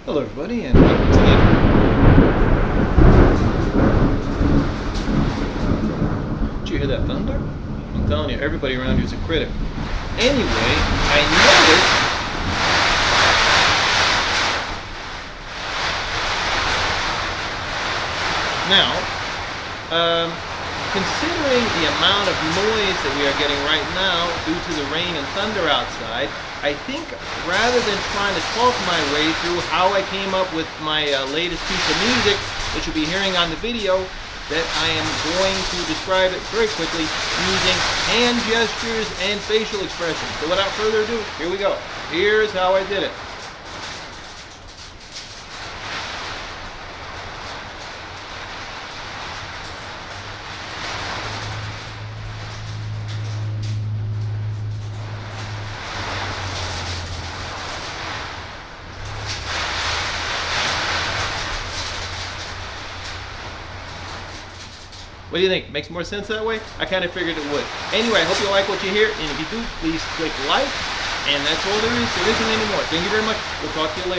Hello everybody and welcome to the... Did you hear that thunder? I'm telling you, everybody around here is a critic. Anyway, I noticed... Now, considering the amount of noise that we are getting right now due to the rain and thunder outside, I think rather than trying to talk my way through how I came up with my latest piece of music that you'll be hearing on the video, that I am going to describe it very quickly using hand gestures and facial expressions. So without further ado, here we go. Here's how I did it. What do you think? Makes more sense that way? I kind of figured it would. Anyway, I hope you like what you hear, and if you do, please click like, and that's all there is. There isn't any more. Thank you very much. We'll talk to you later.